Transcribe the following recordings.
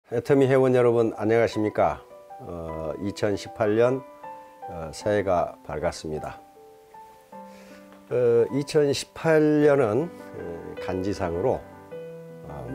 애터미 회원 여러분 안녕하십니까. 2018년 새해가 밝았습니다. 2018년은 간지상으로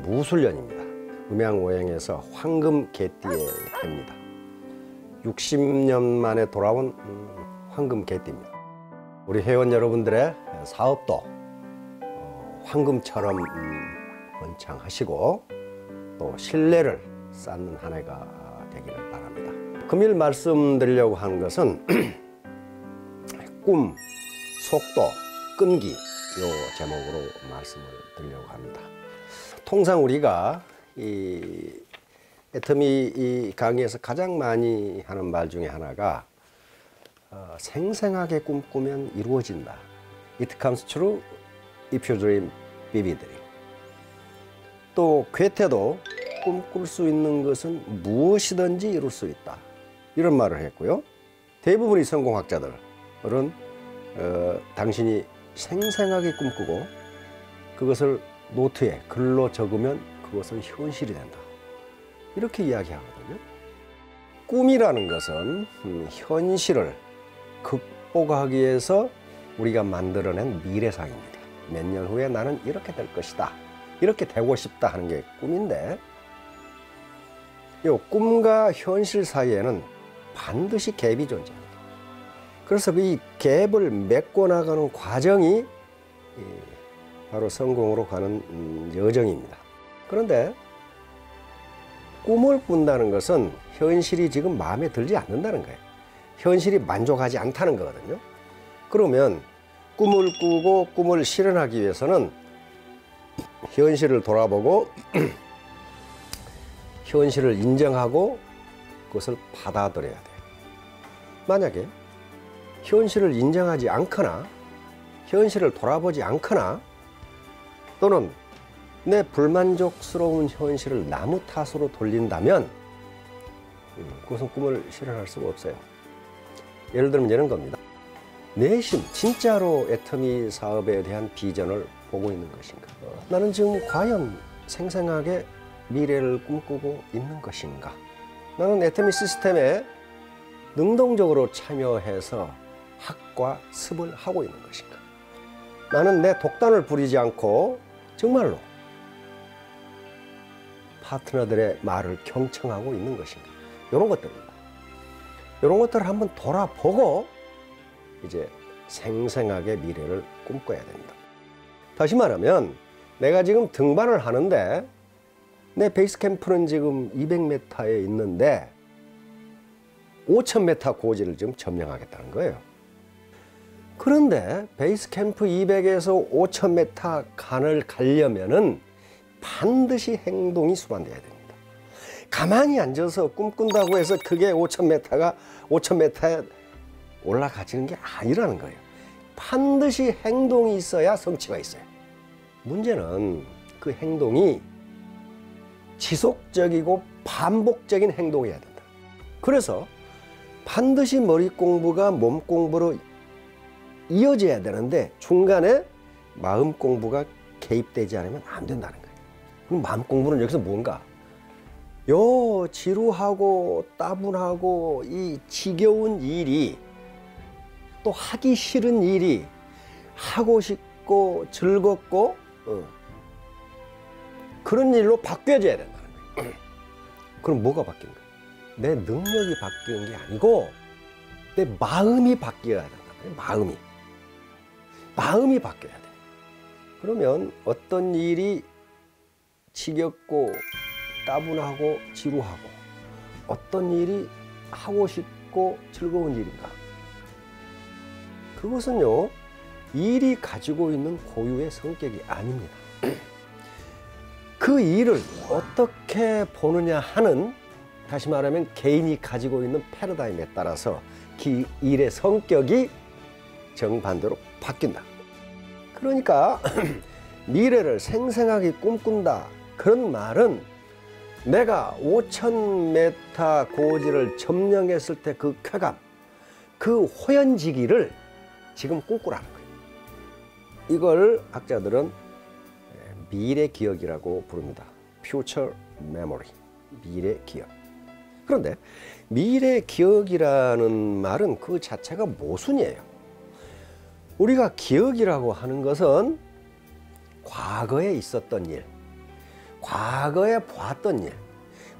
무술년입니다. 음양오행에서 황금 개띠의 해입니다. 60년 만에 돌아온 황금 개띠입니다. 우리 회원 여러분들의 사업도 황금처럼 번창하시고 또 신뢰를 쌓는 한 해가 되기를 바랍니다. 금일 말씀드리려고 하는 것은 꿈, 속도, 끈기 요 제목으로 말씀을 드리려고 합니다. 통상 우리가 이 애터미 이 강의에서 가장 많이 하는 말 중에 하나가 생생하게 꿈꾸면 이루어진다. It comes true if you dream vividly. 또 괴테도 꿈꿀 수 있는 것은 무엇이든지 이룰 수 있다. 이런 말을 했고요. 대부분의 성공학자들은 당신이 생생하게 꿈꾸고 그것을 노트에 글로 적으면 그것은 현실이 된다. 이렇게 이야기하거든요. 꿈이라는 것은 현실을 극복하기 위해서 우리가 만들어낸 미래상입니다. 몇 년 후에 나는 이렇게 될 것이다. 이렇게 되고 싶다 하는 게 꿈인데, 이 꿈과 현실 사이에는 반드시 갭이 존재합니다. 그래서 이 갭을 메꿔 나가는 과정이 바로 성공으로 가는 여정입니다. 그런데 꿈을 꾼다는 것은 현실이 지금 마음에 들지 않는다는 거예요. 현실이 만족하지 않다는 거거든요. 그러면 꿈을 꾸고 꿈을 실현하기 위해서는 현실을 돌아보고 현실을 인정하고 그것을 받아들여야 돼요. 만약에 현실을 인정하지 않거나 현실을 돌아보지 않거나 또는 내 불만족스러운 현실을 나무 탓으로 돌린다면 그것은 꿈을 실현할 수가 없어요. 예를 들면 이런 겁니다. 내심 진짜로 애터미 사업에 대한 비전을 보고 있는 것인가? 나는 지금 과연 생생하게 미래를 꿈꾸고 있는 것인가? 나는 애터미 시스템에 능동적으로 참여해서 학과 습을 하고 있는 것인가? 나는 내 독단을 부리지 않고 정말로 파트너들의 말을 경청하고 있는 것인가? 이런 것들입니다. 이런 것들을 한번 돌아보고 이제 생생하게 미래를 꿈꿔야 됩니다. 다시 말하면 내가 지금 등반을 하는데 내 베이스 캠프는 지금 200m에 있는데 5000m 고지를 지금 점령하겠다는 거예요. 그런데 베이스 캠프 200에서 5000m 간을 가려면은 반드시 행동이 수반돼야 됩니다. 가만히 앉아서 꿈꾼다고 해서 그게 5000m에 올라가지는 게 아니라는 거예요. 반드시 행동이 있어야 성취가 있어요. 문제는 그 행동이 지속적이고 반복적인 행동이어야 된다. 그래서 반드시 머리 공부가 몸 공부로 이어져야 되는데 중간에 마음 공부가 개입되지 않으면 안 된다는 거예요. 그럼 마음 공부는 여기서 뭔가? 요 지루하고 따분하고 이 지겨운 일이 또 하기 싫은 일이 하고 싶고 즐겁고 그런 일로 바뀌어져야 된다는 거예요. 그럼 뭐가 바뀐 거예요? 내 능력이 바뀌는 게 아니고 내 마음이 바뀌어야 된다는 거예요. 마음이 바뀌어야 돼요. 그러면 어떤 일이 지겹고 따분하고 지루하고 어떤 일이 하고 싶고 즐거운 일인가? 그것은요, 일이 가지고 있는 고유의 성격이 아닙니다. 그 일을 어떻게 보느냐 하는, 다시 말하면 개인이 가지고 있는 패러다임에 따라서 그 일의 성격이 정반대로 바뀐다. 그러니까 미래를 생생하게 꿈꾼다. 그런 말은 내가 5000m 고지를 점령했을 때 그 쾌감, 그 호연지기를 지금 꿈꾸라는 거예요. 이걸 학자들은 미래 기억이라고 부릅니다. Future Memory. 미래 기억. 그런데 미래 기억이라는 말은 그 자체가 모순이에요. 우리가 기억이라고 하는 것은 과거에 있었던 일, 과거에 보았던 일,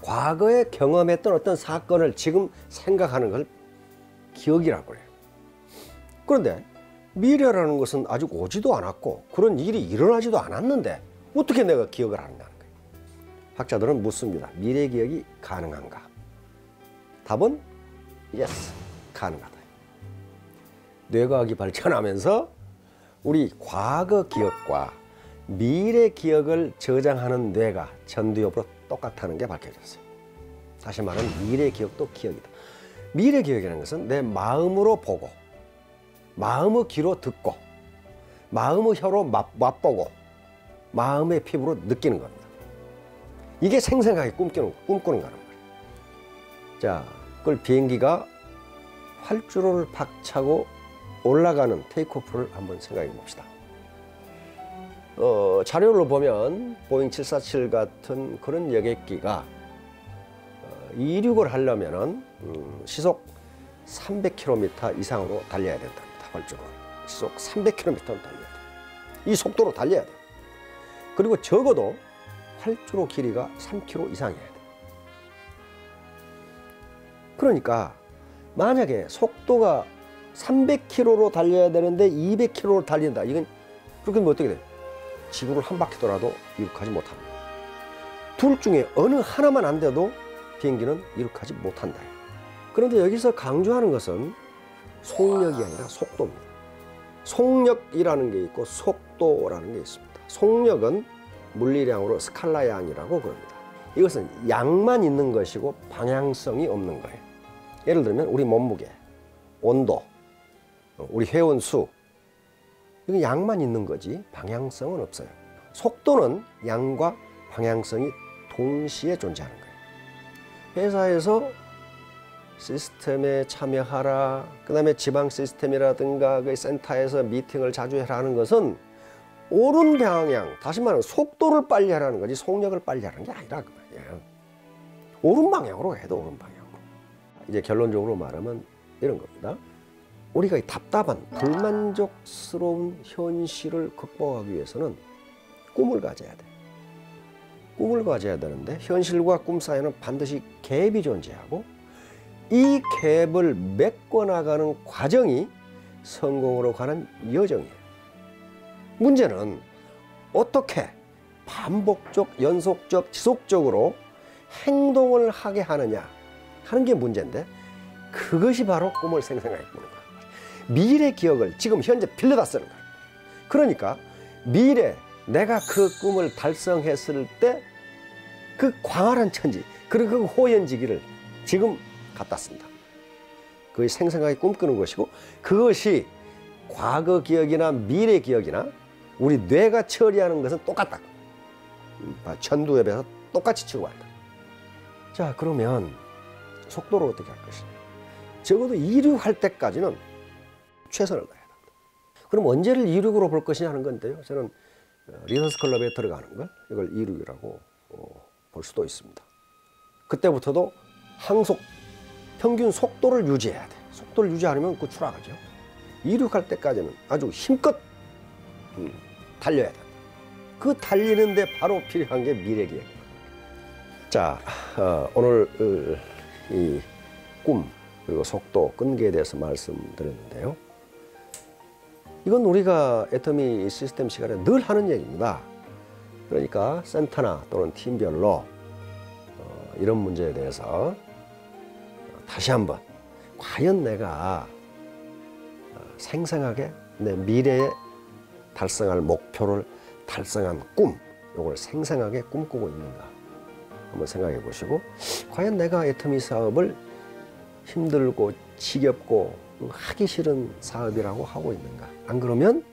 과거에 경험했던 어떤 사건을 지금 생각하는 걸 기억이라고 해요. 그런데 미래라는 것은 아직 오지도 않았고 그런 일이 일어나지도 않았는데 어떻게 내가 기억을 한다는 거예요? 학자들은 묻습니다. 미래 기억이 가능한가? 답은 yes, 가능하다. 뇌과학이 발전하면서 우리 과거 기억과 미래 기억을 저장하는 뇌가 전두엽으로 똑같다는 게 밝혀졌어요. 다시 말하면 미래 기억도 기억이다. 미래 기억이라는 것은 내 마음으로 보고 마음의 귀로 듣고 마음의 혀로 맛보고 마음의 피부로 느끼는 겁니다. 이게 생생하게 꿈꾸는 거란 말이에요. 자, 그걸 비행기가 활주로를 박차고 올라가는 테이크오프를 한번 생각해 봅시다. 자료를 보면 보잉 747 같은 그런 여객기가 이륙을 하려면은 시속 300km 이상으로 달려야 된답니다. 활주로 시속 300km를 달려야 돼. 이 속도로 달려야 돼. 그리고 적어도 활주로 길이가 3km 이상이어야 돼. 그러니까 만약에 속도가 300km로 달려야 되는데 200km로 달린다. 이건 그렇게 하면 어떻게 돼? 지구를 한 바퀴 돌아도 이륙하지 못합니다. 둘 중에 어느 하나만 안 돼도 비행기는 이륙하지 못한다. 그런데 여기서 강조하는 것은 속력이 아니라 속도입니다. 속력이라는 게 있고 속도라는 게 있습니다. 속력은 물리량으로 스칼라 양이라고 그럽니다. 이것은 양만 있는 것이고 방향성이 없는 거예요. 예를 들면 우리 몸무게, 온도, 우리 회원수, 이건 양만 있는 거지 방향성은 없어요. 속도는 양과 방향성이 동시에 존재하는 거예요. 회사에서 시스템에 참여하라, 그 다음에 지방 시스템이라든가 그 센터에서 미팅을 자주 하라는 것은 옳은 방향, 다시 말하면 속도를 빨리 하라는 거지 속력을 빨리 하라는 게 아니라 그 말이에요. 옳은 방향으로 해도 옳은 방향으로. 이제 결론적으로 말하면 이런 겁니다. 우리가 이 답답한 불만족스러운 현실을 극복하기 위해서는 꿈을 가져야 돼. 꿈을 가져야 되는데 현실과 꿈 사이에는 반드시 갭이 존재하고 이 갭을 메꿔나가는 과정이 성공으로 가는 여정이에요. 문제는 어떻게 반복적, 연속적, 지속적으로 행동을 하게 하느냐 하는 게 문제인데 그것이 바로 꿈을 생생하게 꾸는 거예요. 미래 기억을 지금 현재 빌려다 쓰는 거예요. 그러니까 미래 내가 그 꿈을 달성했을 때 그 광활한 천지 그리고 그 호연지기를 지금 갖다 쓴다. 그것이 생생하게 꿈꾸는 것이고 그것이 과거 기억이나 미래 기억이나 우리 뇌가 처리하는 것은 똑같다. 전두엽에서 똑같이 치고받는다. 자, 그러면 속도를 어떻게 할 것이냐. 적어도 이륙할 때까지는 최선을 다해야 합니다. 그럼 언제를 이륙으로 볼 것이냐 하는 건데요. 저는 리서스 클럽에 들어가는 걸 이걸 이륙이라고 볼 수도 있습니다. 그때부터도 항속, 평균 속도를 유지해야 돼. 속도를 유지 않으면 그 추락하죠. 이륙할 때까지는 아주 힘껏 달려야 돼. 그 달리는데 바로 필요한 게 미래기억이에요. 자, 오늘 이 꿈 그리고 속도, 끈기에 대해서 말씀드렸는데요. 이건 우리가 애터미 시스템 시간에 늘 하는 얘기입니다. 그러니까 센터나 또는 팀별로 이런 문제에 대해서 다시 한번 과연 내가 생생하게 내 미래에 달성할 목표를 달성한 꿈, 이걸 생생하게 꿈꾸고 있는가 한번 생각해 보시고 과연 내가 애터미 사업을 힘들고 지겹고 하기 싫은 사업이라고 하고 있는가? 안 그러면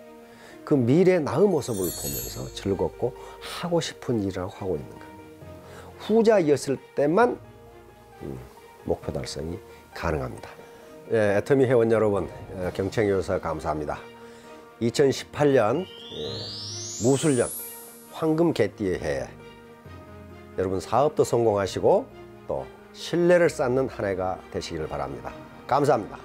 그 미래 나의 모습을 보면서 즐겁고 하고 싶은 일이라고 하고 있는가? 후자였을 때만 목표 달성이 가능합니다. 예, 애터미 회원 여러분, 경청해 주셔서 감사합니다. 2018년 무술년 황금 개띠의 해에 여러분 사업도 성공하시고 또 신뢰를 쌓는 한 해가 되시기를 바랍니다. 감사합니다.